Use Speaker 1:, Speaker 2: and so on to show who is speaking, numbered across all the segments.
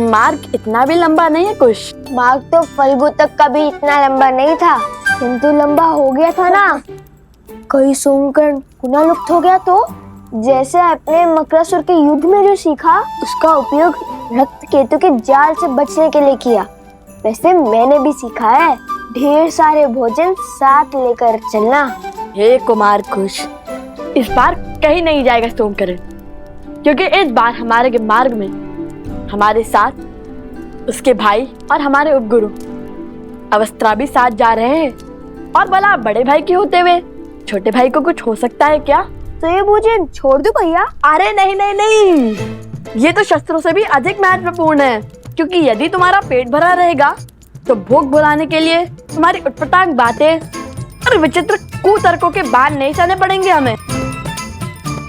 Speaker 1: मार्ग इतना भी लंबा नहीं है कुछ।
Speaker 2: मार्ग तो फल्गु तक का भी इतना लंबा नहीं था, किंतु लंबा हो गया था ना। कई सोमकर्ण पुनः लुप्त हो गया तो जैसे अपने मकरासुर के युद्ध में जो सीखा उसका उपयोग रक्त केतु के जाल से बचने के लिए किया, वैसे मैंने भी सीखा है ढेर सारे भोजन साथ लेकर चलना।
Speaker 1: हे कुमार कुश, इस बार कहीं नहीं जाएगा सोमकर्ण, क्योंकि इस बार हमारे मार्ग में हमारे साथ उसके भाई और हमारे उपगुरु अवस्था भी साथ जा रहे हैं। और भला बड़े भाई के होते हुए छोटे भाई को कुछ हो सकता है क्या?
Speaker 2: तो ये भोजन छोड़ दूं भैया?
Speaker 1: अरे नहीं नहीं नहीं, ये तो शस्त्रों से भी अधिक महत्वपूर्ण है, क्योंकि यदि तुम्हारा पेट भरा रहेगा तो भूख भुलाने के लिए तुम्हारी उटपटांग बातें और विचित्र कुतर्कों के बाण नहीं सहने पड़ेंगे हमें।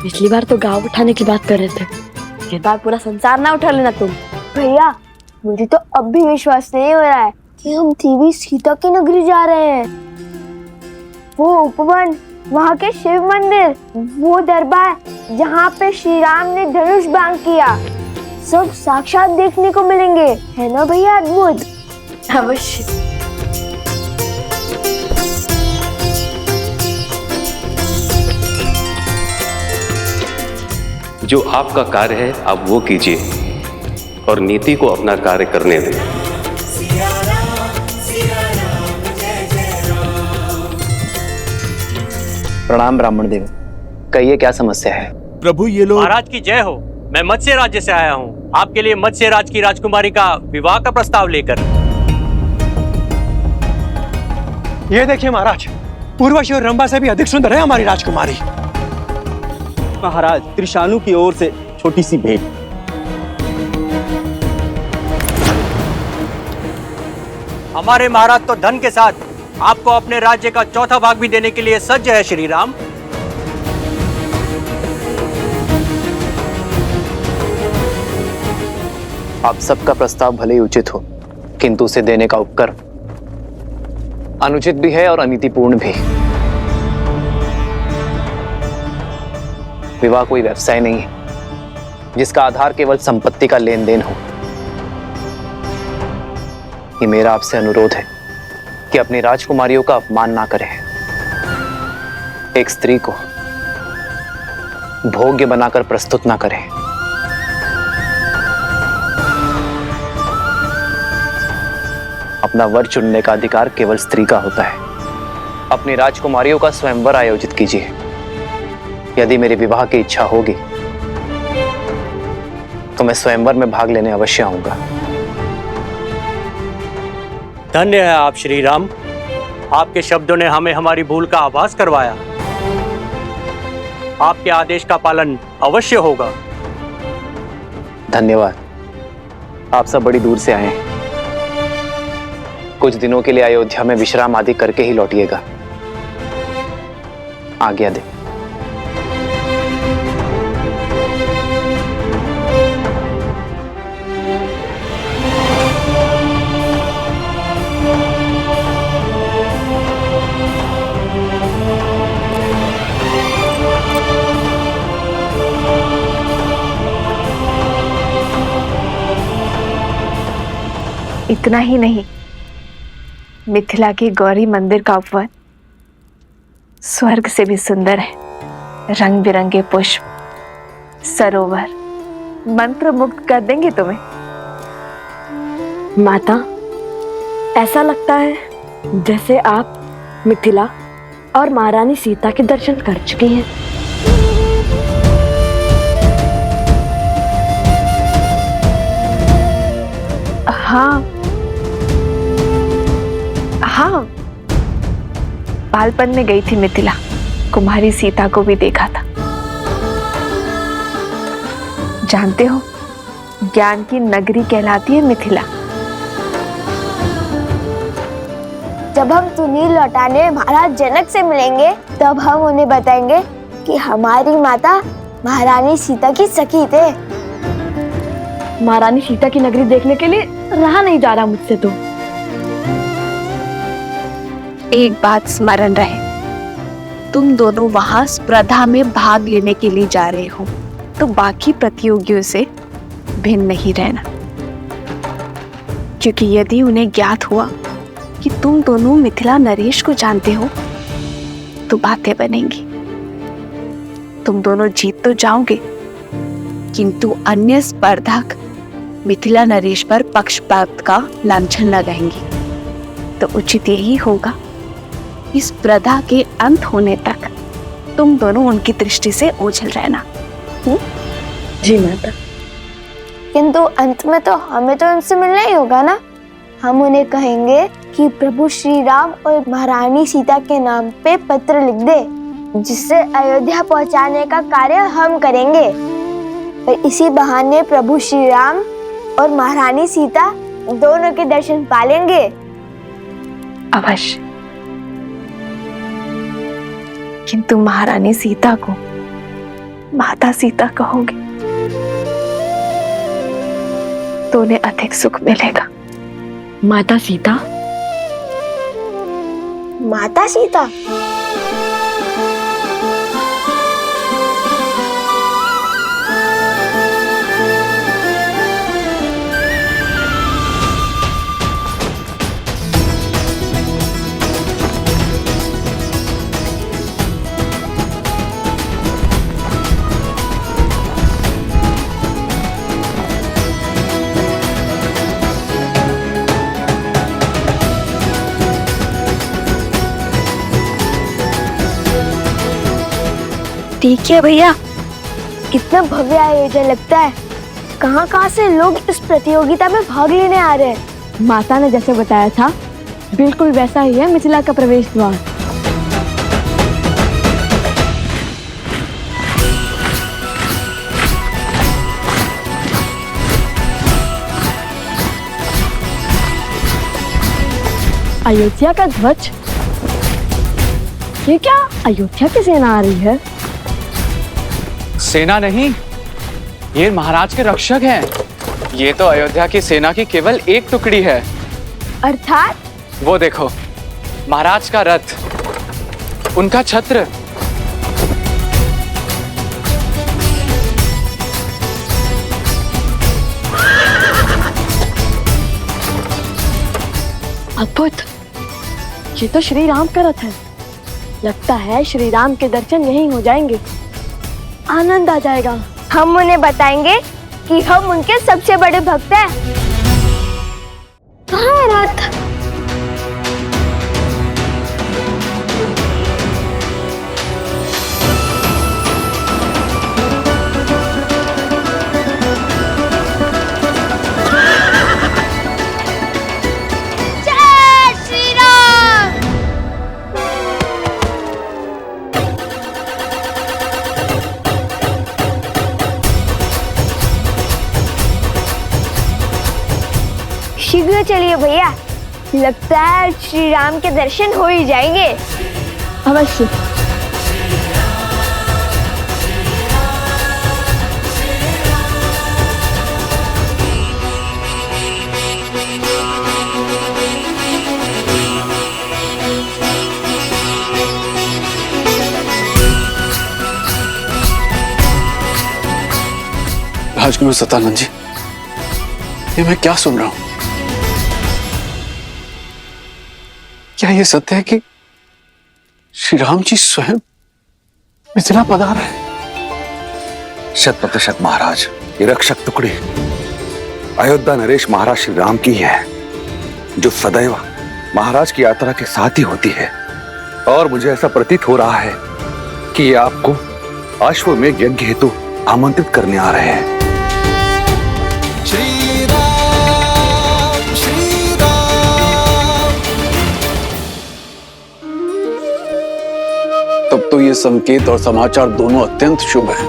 Speaker 1: पिछली बार तो गांव उठाने की बात कर रहे थे, इस बार पूरा संसार ना उठा लेना तुम।
Speaker 2: भैया मुझे तो अब भी विश्वास नहीं हो रहा है कि हम देवी सीता की नगरी जा रहे हैं। वो उपवन, वहाँ के शिव मंदिर, वो दरबार जहाँ पे श्री राम ने धनुष बाण किया, सब साक्षात देखने को मिलेंगे, है ना भैया? अद्भुत।
Speaker 1: अवश्य।
Speaker 3: जो आपका कार्य है आप वो कीजिए और नीति को अपना कार्य करने दें।
Speaker 4: प्रणाम ब्राह्मण देव, कहिए क्या समस्या है?
Speaker 5: प्रभु ये लोग।
Speaker 6: महाराज की जय हो। मैं मत्स्य राज्य से आया हूँ आपके लिए मत्स्य राज की राजकुमारी का विवाह का प्रस्ताव लेकर।
Speaker 5: ये देखिए महाराज, उर्वशी और रंभा से भी अधिक सुंदर है हमारी राजकुमारी।
Speaker 7: महाराज त्रिशानु की ओर से छोटी सी भेंट।
Speaker 6: हमारे महाराज तो धन के साथ आपको अपने राज्य का चौथा भाग भी देने के लिए सज्ज है श्री राम।
Speaker 4: आप सबका प्रस्ताव भले ही उचित हो, किंतु उसे देने का उपक्रम अनुचित भी है और अनीतिपूर्ण भी। विवाह कोई व्यवसाय नहीं है जिसका आधार केवल संपत्ति का लेन देन हो। ये मेरा आपसे अनुरोध है कि अपनी राजकुमारियों का अपमान ना करें। एक स्त्री को भोग्य बनाकर प्रस्तुत ना करें। अपना वर चुनने का अधिकार केवल स्त्री का होता है। अपनी राजकुमारियों का स्वयंवर आयोजित कीजिए। यदि मेरे विवाह की इच्छा होगी तो मैं स्वयंवर में भाग लेने अवश्य आऊंगा।
Speaker 6: धन्य है आप श्री राम, आपके शब्दों ने हमें हमारी भूल का आभास करवाया। आपके आदेश का पालन अवश्य होगा।
Speaker 4: धन्यवाद। आप सब बड़ी दूर से आए हैं, कुछ दिनों के लिए अयोध्या में विश्राम आदि करके ही लौटिएगा। आज्ञा दे।
Speaker 8: इतना ही नहीं, मिथिला के गौरी मंदिर का उपवन स्वर्ग से भी सुंदर है। रंग बिरंगे पुष्प, सरोवर मंत्र मुग्ध कर देंगे तुम्हें।
Speaker 1: माता, ऐसा लगता है जैसे आप मिथिला और महारानी सीता के दर्शन कर चुकी हैं।
Speaker 8: हाँ हाँ, बालपन में गई थी मिथिला, कुमारी सीता को भी देखा था। जानते हो, ज्ञान की नगरी कहलाती है मिथिला।
Speaker 2: जब हम तुनील लौटाने महाराज जनक से मिलेंगे तब हम उन्हें बताएंगे कि हमारी माता महारानी सीता की सखी थे।
Speaker 1: महारानी सीता की नगरी देखने के लिए रहा नहीं जा रहा मुझसे तो।
Speaker 8: एक बात स्मरण रहे, तुम दोनों वहां स्पर्धा में भाग लेने के लिए जा रहे हो, तो बाकी प्रतियोगियों से भिन्न नहीं रहना। क्योंकि यदि उन्हें ज्ञात हुआ कि तुम दोनों मिथिला नरेश को जानते हो तो बातें बनेंगी। तुम दोनों जीत तो जाओगे, किंतु अन्य स्पर्धक मिथिला नरेश पर पक्षपात का लांछन लगाएंगी। तो उचित यही होगा इस स्पर्धा के अंत होने तक तुम दोनों उनकी दृष्टि से ओझल रहना।
Speaker 1: जी माता।
Speaker 2: किंतु अंत में तो हमें तो उनसे मिलना ही होगा ना। हम उन्हें कहेंगे कि प्रभु श्री राम और महारानी सीता के नाम पे पत्र लिख दे, जिससे अयोध्या पहुंचाने का कार्य हम करेंगे। और इसी बहाने प्रभु श्री राम और महारानी सीता दोनों के दर्शन पालेंगे।
Speaker 8: अवश्य, किंतु महारानी सीता को माता सीता कहोगे तो उन्हें अधिक सुख मिलेगा।
Speaker 1: माता सीता?
Speaker 2: माता सीता?
Speaker 8: ठीक है भैया।
Speaker 2: कितना भव्य आयोजन लगता है। कहाँ से लोग इस प्रतियोगिता में भाग लेने आ रहे हैं।
Speaker 1: माता ने जैसे बताया था बिल्कुल वैसा ही है मिथिला का प्रवेश द्वार। अयोध्या का ध्वज? ये क्या अयोध्या की सेना आ रही है?
Speaker 4: सेना नहीं, ये महाराज के रक्षक हैं। ये तो अयोध्या की सेना की केवल एक टुकड़ी है।
Speaker 2: अर्थात?
Speaker 4: वो देखो, महाराज का रथ, उनका छत्र।
Speaker 1: अद्भुत! ये तो श्री राम का रथ है। लगता है श्री राम के दर्शन यहीं हो जाएंगे। आनंद आ जाएगा।
Speaker 2: हम उन्हें बताएंगे कि हम उनके सबसे बड़े भक्त हैं। कहाँ है रथ? जय श्री राम। शीघ्र चलिए भैया, लगता है श्री राम के दर्शन हो ही जाएंगे।
Speaker 1: अवश्य।
Speaker 9: राजगुरु सतानंद जी, ये मैं क्या सुन रहा हूं? क्या ये सत्य है कि श्री राम जी स्वयं मिथिला पधार रहे हैं?
Speaker 10: 100% महाराज। ये रक्षक टुकड़ी अयोध्या नरेश महाराज श्री राम की है, जो सदैव महाराज की यात्रा के साथ ही होती है। और मुझे ऐसा प्रतीत हो रहा है कि ये आपको अश्वमेध यज्ञ हेतु आमंत्रित करने आ रहे हैं।
Speaker 9: तब तो ये संकेत और समाचार दोनों अत्यंत शुभ हैं।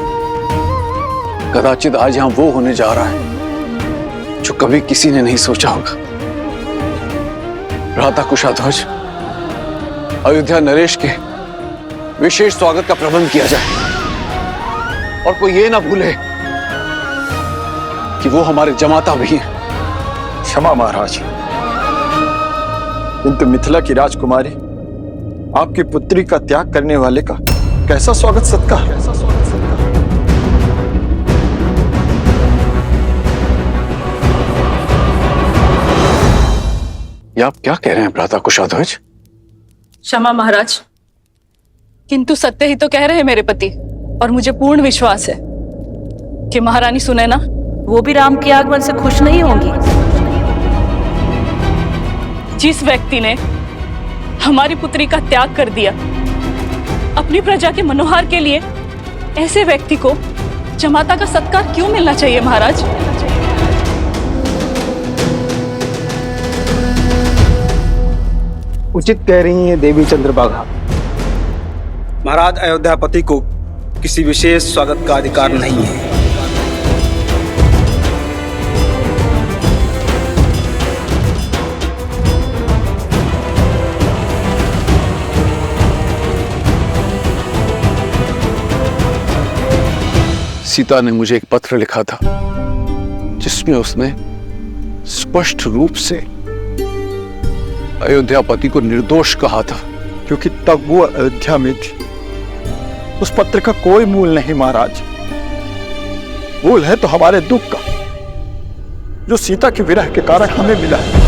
Speaker 9: कदाचित आज यहां वो होने जा रहा है जो कभी किसी ने नहीं सोचा होगा। भ्राता कुशाध्वज, अयोध्या नरेश के विशेष स्वागत का प्रबंध किया जाए और कोई ये ना भूले कि वो हमारे जमाता भी हैं।
Speaker 7: क्षमा महाराज, किंतु मिथिला की राजकुमारी आपकी पुत्री का त्याग करने वाले का कैसा स्वागत सत्कार?
Speaker 9: ये आप क्या कह रहे हैं भ्राता कुशाध्वज?
Speaker 11: क्षमा महाराज, किंतु सत्य ही तो कह रहे हैं मेरे पति, और मुझे पूर्ण विश्वास है कि महारानी सुनैना
Speaker 12: वो भी राम के आगमन से खुश नहीं होंगी।
Speaker 11: जिस व्यक्ति ने हमारी पुत्री का त्याग कर दिया अपनी प्रजा के मनोहार के लिए, ऐसे व्यक्ति को जमाता का सत्कार क्यों मिलना चाहिए महाराज?
Speaker 5: उचित कह रही हैं देवी चंद्रभागा।
Speaker 13: महाराज, अयोध्यापति को किसी विशेष स्वागत का अधिकार नहीं है।
Speaker 9: सीता ने मुझे एक पत्र लिखा था जिसमें उसने स्पष्ट रूप से अयोध्यापति को निर्दोष कहा था,
Speaker 7: क्योंकि तब वो अयोध्या में थी। उस पत्र का कोई मूल नहीं महाराज। मूल है तो हमारे दुख का, जो सीता के विरह के कारण हमें मिला है।